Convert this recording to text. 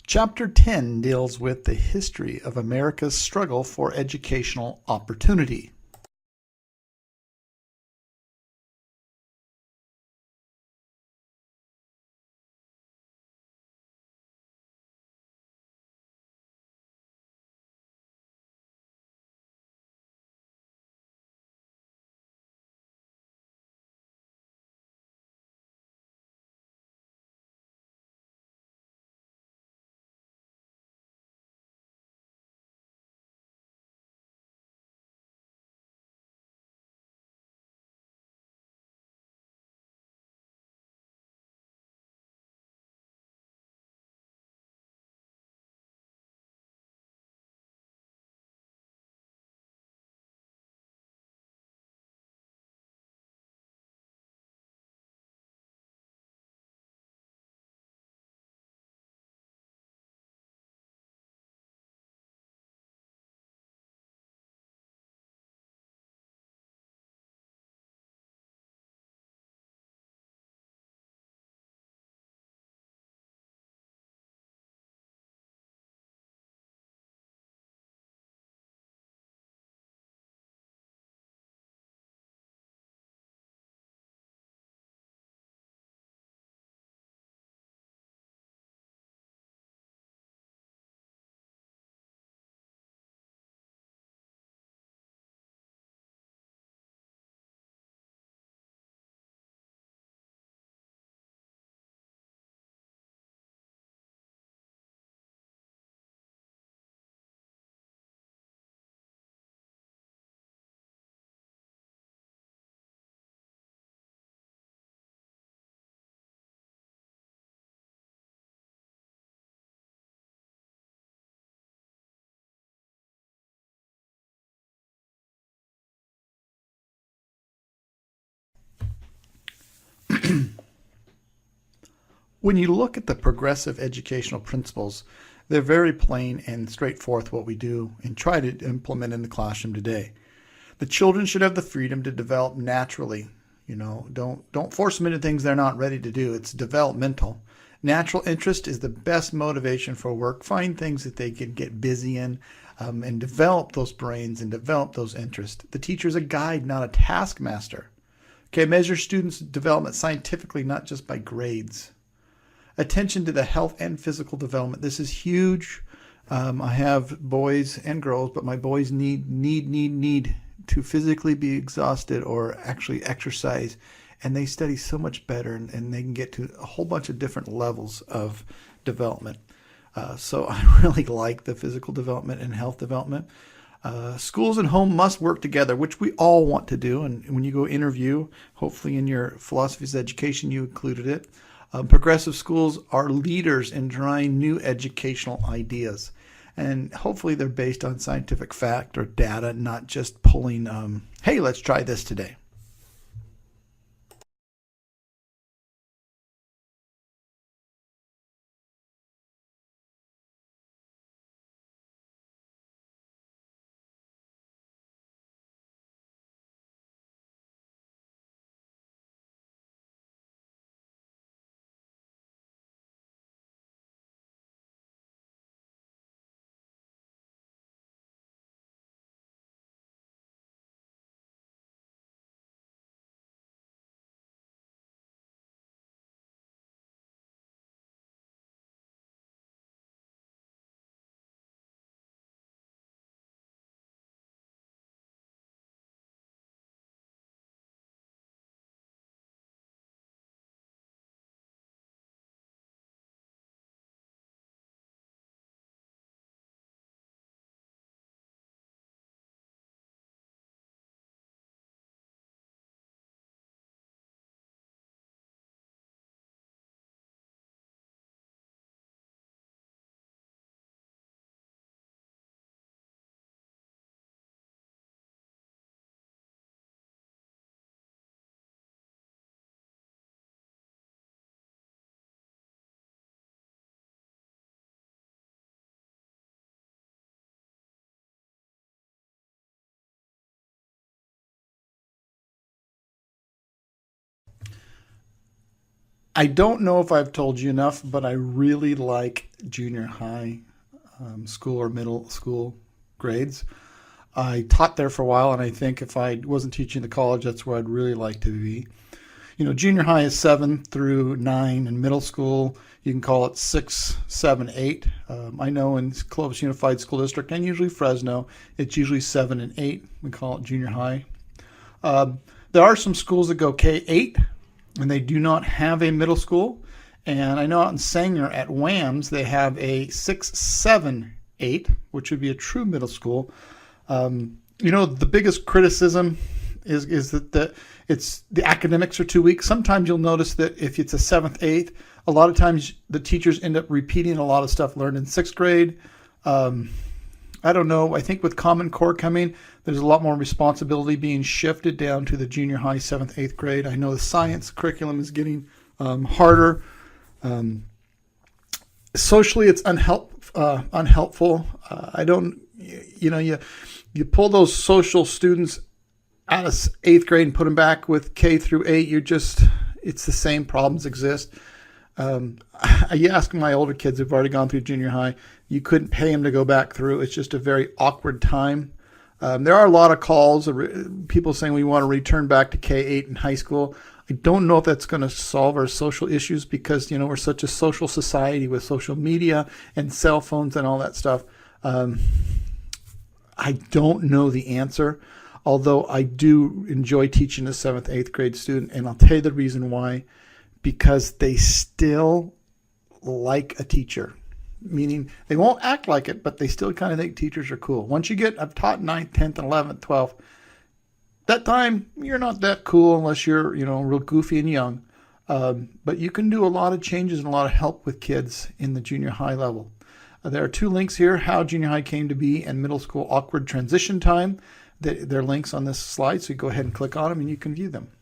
Chapter 10 deals with the history of America's struggle for educational opportunity. When you look at the progressive educational principles, they're very plain and straightforward what we do and try to implement in the classroom today. The children should have the freedom to develop naturally. Don't force them into things they're not ready to do. It's developmental. Natural interest is the best motivation for work. Find things that they can get busy in and develop those brains and develop those interests. The teacher is a guide, not a taskmaster. Okay, measure students' development scientifically, not just by grades. Attention to the health and physical development. This is huge. I have boys and girls, but my boys need to physically be exhausted or actually exercise, and they study so much better, and they can get to a whole bunch of different levels of development. So I really like the physical development and health development. Schools and home must work together, which we all want to do. And when you go interview, hopefully in your philosophies of education, you included it. Progressive schools are leaders in trying new educational ideas. And hopefully they're based on scientific fact or data, not just pulling, hey, let's try this today. I don't know if I've told you enough, but I really like junior high school or middle school grades. I taught there for a while, and I think if I wasn't teaching the college, that's where I'd really like to be. Junior high is 7 through 9, and middle school, you can call it 6, 7, 8. I know in Clovis Unified School District and usually Fresno, it's usually 7 and 8. We call it junior high. There are some schools that go K-8, and they do not have a middle school. And I know out in Sanger at WAMS, they have a 6, 7, 8, which would be a true middle school. The biggest criticism is that the academics are too weak. Sometimes you'll notice that if it's a 7th, 8th, a lot of times the teachers end up repeating a lot of stuff learned in 6th grade. I don't know. I think with Common Core coming, there's a lot more responsibility being shifted down to the junior high 7th, 8th grade. I know the science curriculum is getting harder. Socially, it's unhelpful. You pull those social students out of 8th grade and put them back with K through 8. It's the same problems exist. You ask my older kids who've already gone through junior high, you couldn't pay them to go back through. It's just a very awkward time. There are a lot of calls, people saying we want to return back to K-8 in high school. I don't know if that's going to solve our social issues because, we're such a social society with social media and cell phones and all that stuff. I don't know the answer, although I do enjoy teaching a 7th, 8th grade student, and I'll tell you the reason why. Because they still like a teacher, meaning they won't act like it, but they still kind of think teachers are cool. Once I've taught 9th, 10th, and 11th, 12th. That time, you're not that cool unless you're, real goofy and young. But you can do a lot of changes and a lot of help with kids in the junior high level. There are 2 links here, how junior high came to be and middle school awkward transition time. They're links on this slide, so you go ahead and click on them and you can view them.